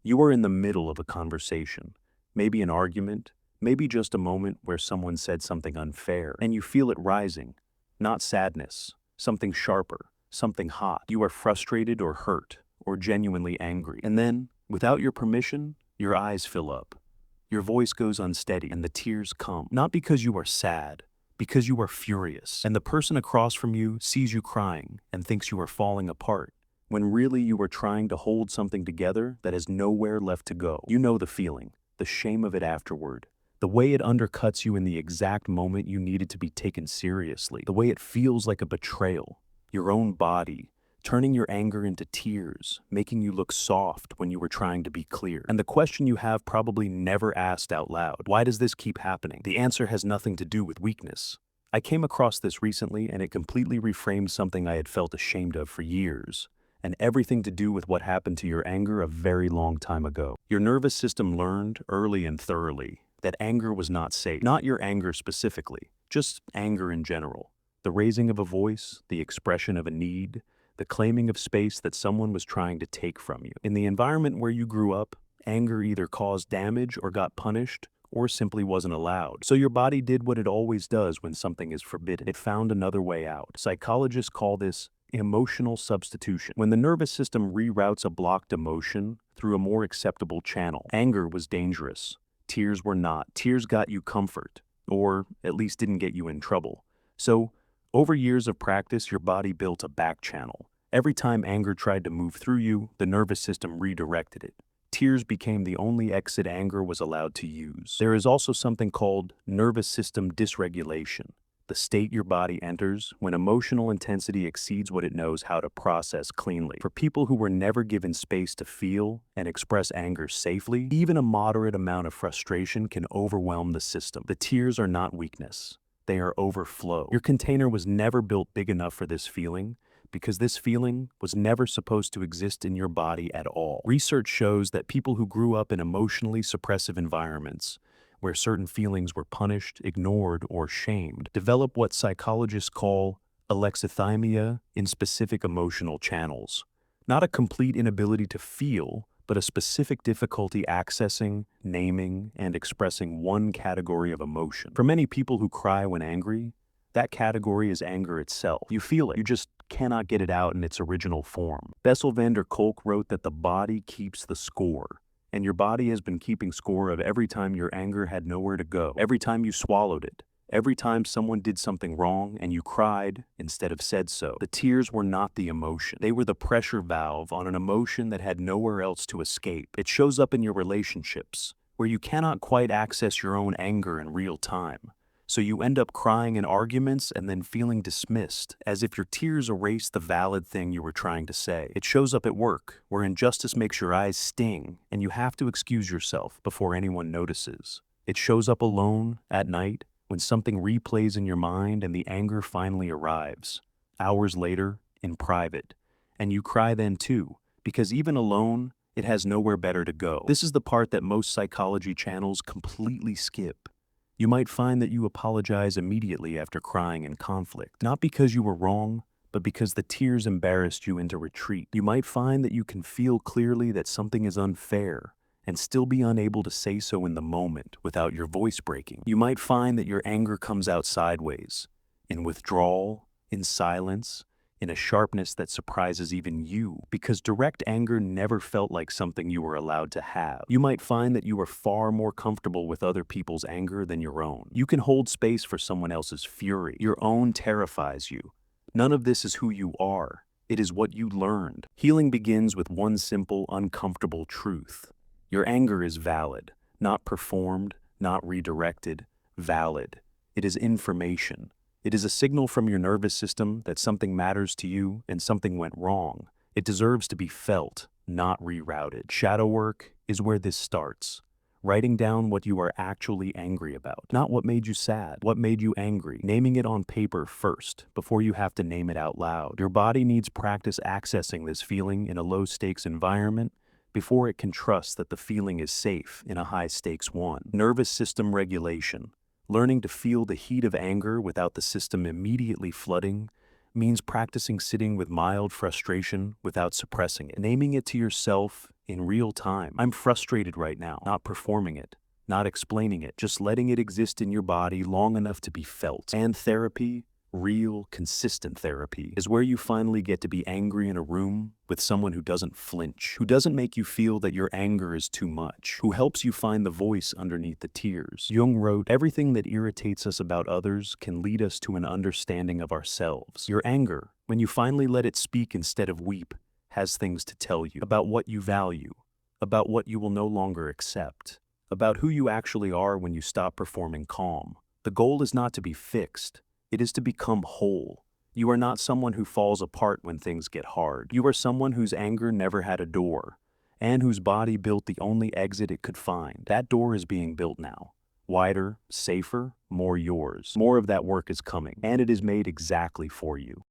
You are in the middle of a conversation, maybe an argument, maybe just a moment where someone said something unfair, and you feel it rising. Not sadness, something sharper, something hot. You are frustrated or hurt, or genuinely angry. And then, without your permission, your eyes fill up. Your voice goes unsteady, and the tears come. Not because you are sad, because you are furious. And the person across from you sees you crying and thinks you are falling apart, when really you are trying to hold something together that has nowhere left to go. You know the feeling, the shame of it afterward, the way it undercuts you in the exact moment you needed to be taken seriously, the way it feels like a betrayal, your own body, turning your anger into tears, making you look soft when you were trying to be clear. And the question you have probably never asked out loud: why does this keep happening? The answer has nothing to do with weakness. I came across this recently, and it completely reframed something I had felt ashamed of for years, and everything to do with what happened to your anger a very long time ago. Your nervous system learned, early and thoroughly, that anger was not safe. Not your anger specifically, just anger in general. The raising of a voice, the expression of a need, the claiming of space that someone was trying to take from you. In the environment where you grew up, anger either caused damage or got punished, or simply wasn't allowed. So your body did what it always does when something is forbidden. It found another way out. Psychologists call this emotional substitution. When the nervous system reroutes a blocked emotion through a more acceptable channel. Anger was dangerous. Tears were not. Tears got you comfort, or at least didn't get you in trouble. So, over years of practice, your body built a back channel. Every time anger tried to move through you, the nervous system redirected it. Tears became the only exit anger was allowed to use. There is also something called nervous system dysregulation, the state your body enters when emotional intensity exceeds what it knows how to process cleanly. For people who were never given space to feel and express anger safely, even a moderate amount of frustration can overwhelm the system. The tears are not weakness. They are overflow. Your container was never built big enough for this feeling, because this feeling was never supposed to exist in your body at all. Research shows that people who grew up in emotionally suppressive environments, where certain feelings were punished, ignored, or shamed, develop what psychologists call alexithymia in specific emotional channels. Not a complete inability to feel, but a specific difficulty accessing, naming, and expressing one category of emotion. For many people who cry when angry, that category is anger itself. You feel it, you just cannot get it out in its original form. Bessel van der Kolk wrote that the body keeps the score, and your body has been keeping score of every time your anger had nowhere to go, every time you swallowed it, every time someone did something wrong and you cried instead of said so. The tears were not the emotion. They were the pressure valve on an emotion that had nowhere else to escape. It shows up in your relationships, where you cannot quite access your own anger in real time. So you end up crying in arguments and then feeling dismissed, as if your tears erase the valid thing you were trying to say. It shows up at work, where injustice makes your eyes sting and you have to excuse yourself before anyone notices. It shows up alone, at night, when something replays in your mind and the anger finally arrives. Hours later, in private. And you cry then too, because even alone, it has nowhere better to go. This is the part that most psychology channels completely skip. You might find that you apologize immediately after crying in conflict, not because you were wrong, but because the tears embarrassed you into retreat. You might find that you can feel clearly that something is unfair, and still be unable to say so in the moment without your voice breaking. You might find that your anger comes out sideways, in withdrawal, in silence, in a sharpness that surprises even you, because direct anger never felt like something you were allowed to have. You might find that you are far more comfortable with other people's anger than your own. You can hold space for someone else's fury. Your own terrifies you. None of this is who you are. It is what you learned. Healing begins with one simple, uncomfortable truth. Your anger is valid, not performed, not redirected, valid. It is information. It is a signal from your nervous system that something matters to you and something went wrong. It deserves to be felt, not rerouted. Shadow work is where this starts. Writing down what you are actually angry about. Not what made you sad, what made you angry. Naming it on paper first, before you have to name it out loud. Your body needs practice accessing this feeling in a low-stakes environment before it can trust that the feeling is safe in a high-stakes one. Nervous system regulation. Learning to feel the heat of anger without the system immediately flooding means practicing sitting with mild frustration without suppressing it. Naming it to yourself in real time. I'm frustrated right now, not performing it, not explaining it, just letting it exist in your body long enough to be felt. And therapy, real, consistent therapy, is where you finally get to be angry in a room with someone who doesn't flinch, who doesn't make you feel that your anger is too much, who helps you find the voice underneath the tears. Jung wrote, "Everything that irritates us about others can lead us to an understanding of ourselves." Your anger, when you finally let it speak instead of weep, has things to tell you about what you value, about what you will no longer accept, about who you actually are when you stop performing calm. The goal is not to be fixed. It is to become whole. You are not someone who falls apart when things get hard. You are someone whose anger never had a door, and whose body built the only exit it could find. That door is being built now. Wider, safer, more yours. More of that work is coming, and it is made exactly for you.